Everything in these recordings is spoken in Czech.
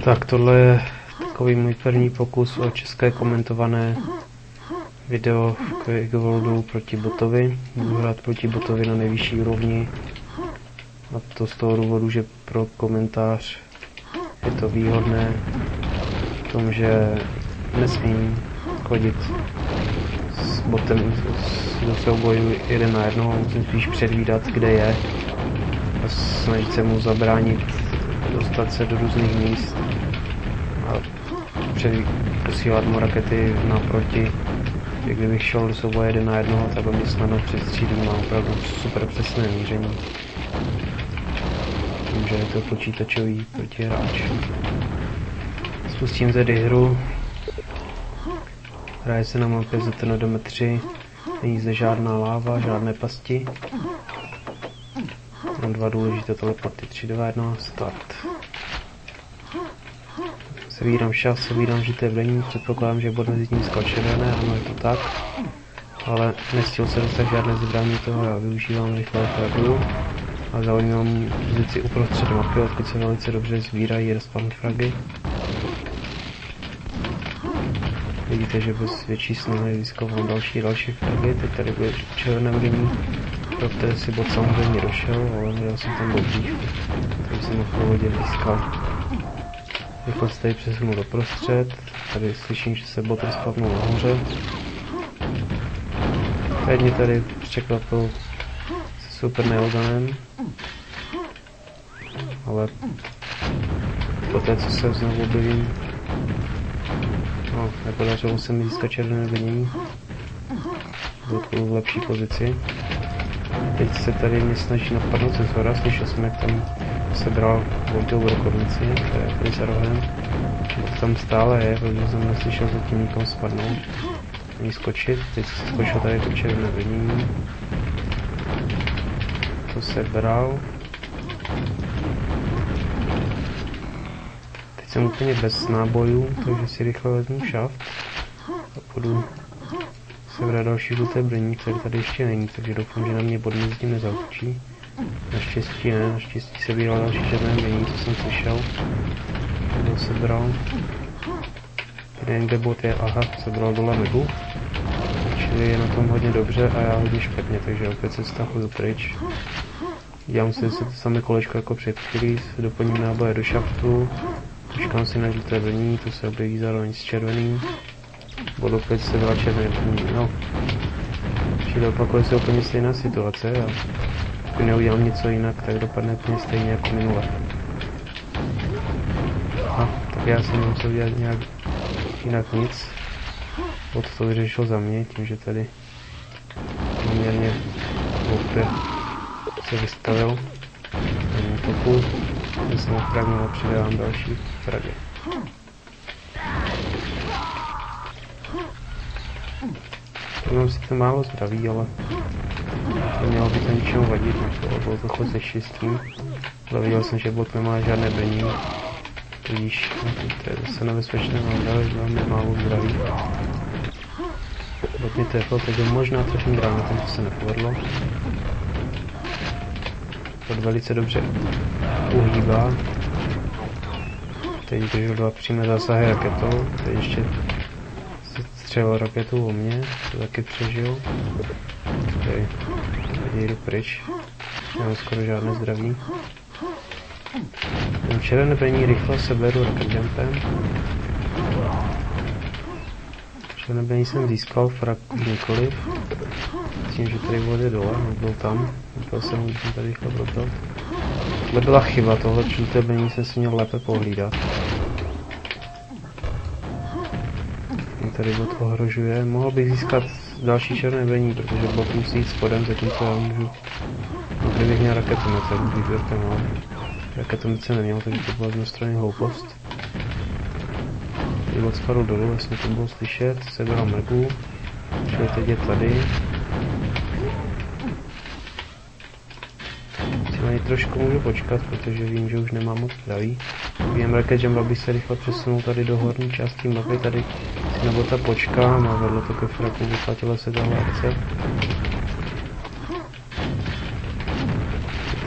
Tak tohle je takový můj první pokus o české komentované video v Quake proti botovi. Budu hrát proti botovi na nejvyšší úrovni. A to z toho důvodu, že pro komentář je to výhodné v tom, že nesmím chodit s botem do souboju 1 na 1, musím spíš předvídat, kde je a snažit se mu zabránit dostat se do různých míst a posílat mu rakety naproti. Kdybych šel do souboje 1 na 1, tak on mě snadno přestřílí, má opravdu super přesné míření. Tím, že je to počítačový protihráč. Spustím tedy hru. Hraje se na mapě Zetenodomy 3. Není zde žádná láva, žádné pasti. Mám 2 důležité teleporty. 3, 2, 1, start. Sebírám šas, sebírám žité brnění, předpokládám, že bod mezi tím skal červené, ano, je to tak. Ale nestihl se dostat žádné zbraní toho, já využívám rychle fragu. A zaujímám pozici uprostřed mapy, odkud se velice dobře sbírají respawn fragy. Vidíte, že bez větší snahy získávám další fragy, teď tady bude červené brnění, pro které si bot samozřejmě došel, ale já jsem tam byl dřív, takže jsem ho v pohodě získal. Rychle se tady přesunu doprostřed, tady slyším, že se bot respavnul nahoře. Teď mě tady překvapil se super neoganem, ale poté co se znovu objevím, no, nepodařilo se mi získat červené brnění, byl v lepší pozici. Teď se tady mě snaží napadnout ze zhora, slyšel jsem, jak tam sebral voltou brokovnici, která je tady za rohem. Tam stále je, protože jsem neslyšel zatím nikomu spadnout, ani skočit. Teď se skočil tady to červené brnění. To sebral. Teď jsem úplně bez nábojů, takže si rychle vezmu šaft a půjdu sebrat další žluté brnění, které tady ještě není, takže doufám, že na mě bod mezi tím nezautočí. Naštěstí ne, naštěstí sebíral další červené brnění, co jsem slyšel. To sebral. Kde jinde bot je, aha, sebral dole megu. Čili je na tom hodně dobře a já hodně špatně, takže opět se stahuju pryč. Dělám si to samé kolečko jako před chvílí, doplním náboje do šaftu. Počkám si na žluté brnění, to se objeví zároveň s červeným. Bod opět sebral červené brnění, no. Čili opakuje se úplně stejná situace a pokud neudělám něco jinak, tak dopadne úplně stejně jako minule. Tak já jsem musel dělat nějak jinak nic. Bot to vyřešil za mě, tím, že tady poměrně hloupě se vystavil. Není to cool. Já jsem fragment a přidávám další fragy. Mám sice málo zdraví, ale nemělo by to ničemu vadit, bylo to chod se štěstím. Ale viděl jsem, že bot nemá žádné brnění. Tudíž to je zase nebezpečné, mám málo zdraví. Bot mě trefil, takže možná trefím granátem, to se nepovedlo. Bot velice dobře uhýbá. Teď držel 2 přímé zásahy raketou, teď ještě střelil raketu o mě, to taky přežil. Tady jdu pryč, nemám skoro žádné zdraví. Červené brnění rychle seberu rocket jumpem. Červené brnění jsem získal, frak už nikoliv. Myslím, že tady vody dole, byl tam. Byl jsem tady rychle propil. Tohle byla chyba, tohle žluté brnění jsem si měl lépe pohlídat. Mě tady bot ohrožuje. Mohl bych získat další červené brnění, protože bot musí jít spodem, zatímco já můžu. No, kdybych měl raketomet, tak bych výběrka mal. Raketomice neměl, takže to byla z mé strany hloupost. Bot spadl dolů, jasně to bylo slyšet, sebral mrgu, čili teď je tady. Si na něj trošku můžu počkat, protože vím, že už nemám moc zdraví. Během rocket jump, abych se rychle přesunul tady do horní části mapy, tady si na bota počkám a vedlo to ke fraku, vyplatila se tahle akce.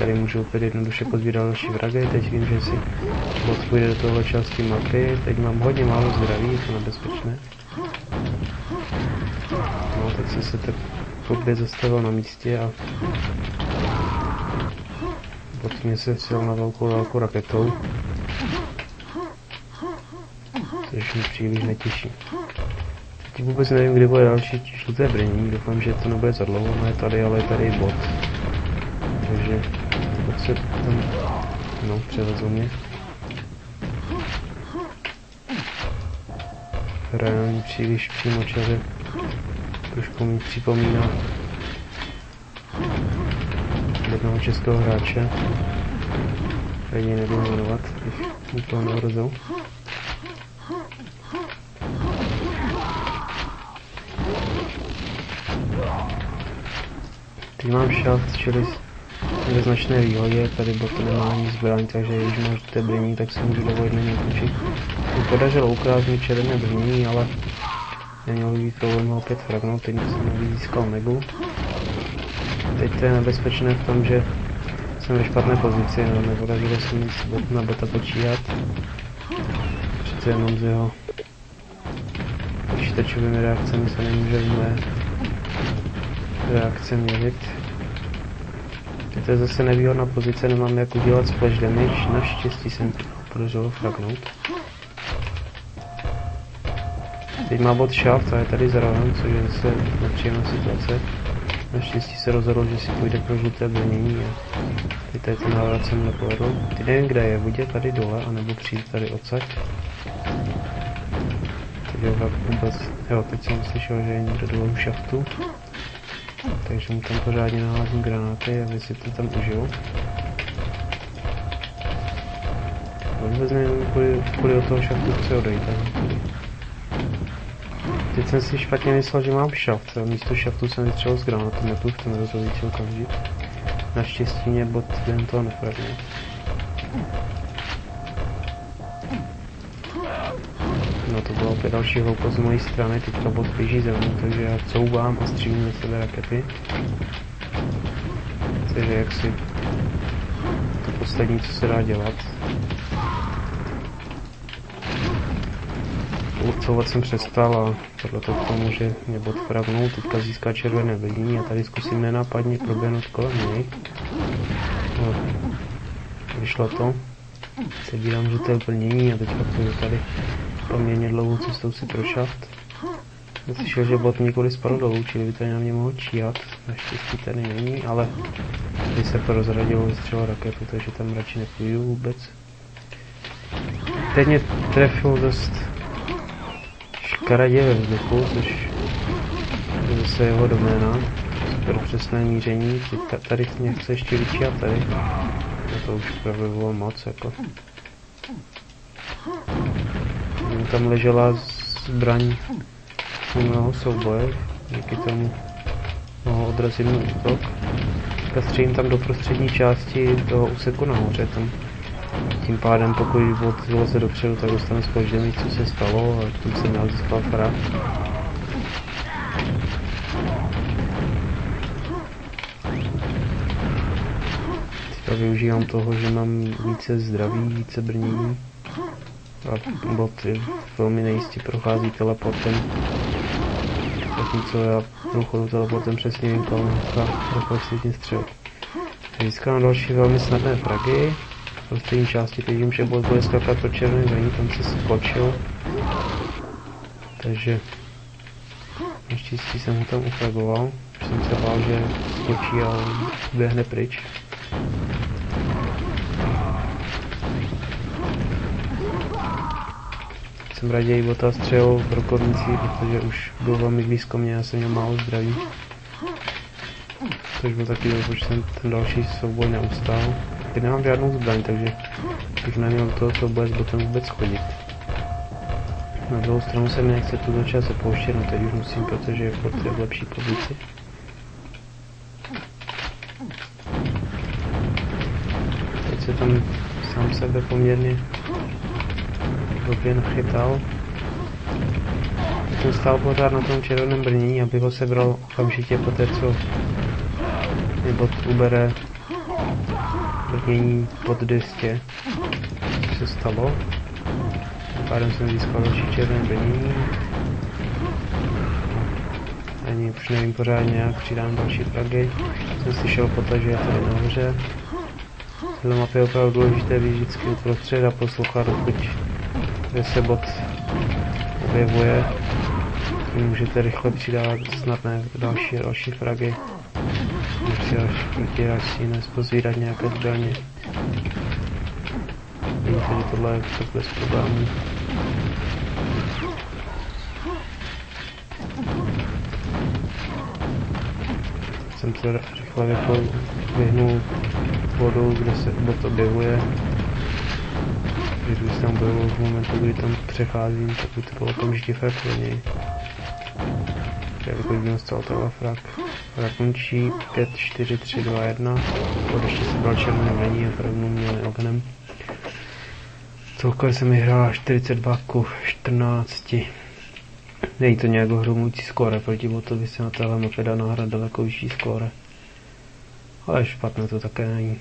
tady můžu opět jednoduše pozbírat další vragy. Teď vím, že si bot půjde do tohle části mapy. Teď mám hodně málo zdraví, je to nebezpečné. No, teď jsem se tak opět zastavil na místě a bot mě se vsil na velkou raketou. Což mě příliš netěší. Teď vůbec nevím, kdy bude další žluté brnění, doufám, že to nebude za dlouho, no je tady, ale je tady bot. Takže bot se tam, no, převezl mě. Hraje příliš přímočaře, trošku mi připomíná jednoho českého hráče. Raději nebudu jmenovat, bych nikoho neohrozil. Teď mám šaft, čili ve značné výhodě, tady bot nemá ani zbraň, takže když mám žluté brnění, tak se můžu dovolit na něj útočit. Mi podařilo ukrást mi červené brnění, ale neměl by být problém ho opět fragnout, teď jsem navíc získal megu. Teď to je nebezpečné v tom, že jsem ve špatné pozici, no, nepodařilo se mi na bota počíhat. Přece jenom z jeho počítačovými reakcemi se nemůže v mé reakce měřit. To je zase nevýhodná pozice, nemám jak udělat splash damage, naštěstí jsem podařilo fragnout. Teď má bot shaft a je tady zraven, což je zase nepříjemná situace. Naštěstí se rozhodl, že si půjde pro žluté brnění a teď tady ten návrat se mu nepovedl. Teď nevím, kde je, buď je tady dole, anebo přijít tady odsaď. Teď je vůbec, jo, teď jsem slyšel, že je někdo dole u šaftu. Takže mu tam pořádně naházím granáty, aby si to tam užil. Vůbec nevím, kvůli od toho šaftu chci odejít. Teď jsem si špatně myslel, že mám šaft, a místo šaftu jsem vystřelil z granátometu v ten rozhodující okamžik. Naštěstí mě bot jen toho nefragnout. No to byla opět další hloupost z mojí strany, teďka bot běží ze mnou, takže já couvám a střílím do sebe rakety. Takže jaksi to poslední, co se dá dělat. Couvat jsem přestal a tohle to k tomu, že mě bot fragnul, teďka získá červené brnění a tady zkusím nenápadně proběhnout kolem něj. No, vyšlo to. Sebírám žluté brnění a teďka půjdu tady poměrně dlouhou cestou si pro šaft. Jsem slyšel, že bot několik spadl dolů, čili by tady na mě mohl číhat. Naštěstí tady není, ale když se prozradilo vystřelil raketu, takže tam radši nepůjdu vůbec. Teď mě trefil dost škaredě ve vzduchu, což je zase jeho doména. Super přesné míření, tady mě chce ještě vyčíhat tady. To už právě bylo moc, jako. Tam ležela zbraň mého souboje, díky tomu mohl odrazit můj útok. A střelím tam do prostřední části toho úseku nahoře, tam tím pádem pokud bot vyleze dopředu, tak dostane splash damage, co se stalo, a tím jsem měl získal frag. Teďka využívám toho, že mám více zdraví, více brnění. A bot velmi nejistě prochází teleportem. Zatímco já průchodu teleportem přesně vím, kam reflexivně střelit. Získám další velmi snadné fragy. V prostřední části teď vím, že bot bude skákat pro červený brnění, tam se skočil. Takže naštěstí jsem ho tam ufragoval. Už jsem se bál, že skočí a běhne pryč. Jsem raději bota střelil v rokovnici, protože už byl velmi blízko mě, já jsem měl málo zdraví. Což byl taky důvod, proč jsem ten další souboj neustál. Teď nemám žádnou zbraň, takže bych neměl do toho souboje s botem vůbec chodit. Na druhou stranu se mi nechce tuto čas opouštět, no teď už musím, protože je v lepší pozici. Teď se tam sám sebe poměrně dobře nachytal. Jsem stál pořád na tom červeném brnění, abych ho sebral okamžitě po té, co mě bot ubere brnění pod 200, co se stalo. Pádem jsem získal další červené brnění. Ani už nevím pořádně, jak přidám další fragy. Jsem slyšel poté, že je tady nahoře. Tato mapě je opravdu důležité být vždycky uprostřed a poslouchat, dokud se bod objevuje. Můžete rychle přidávat snadné další fragy. Když si nezpozvírat nějaké zbraně. Vidíte, že tohle je tak bez problémů. Jsem se rychle vyhnul vodou, kde se bod objevuje. Když tam byl v momentu, kdy tam přecházím, tak by to bylo okamžitě fakt pro něj. Kdybych dostal tohle frak. Frak končí 5, 4, 3, 2, 1. Pod ještě se bral červené brnění a prvnou měli ognem. Celkově se mi hrála 42 ku 14. Není to nějak ohromující skóre, proti botu by se na téhle mapě dá nahrát daleko vyšší skóre. Ale špatné to také není.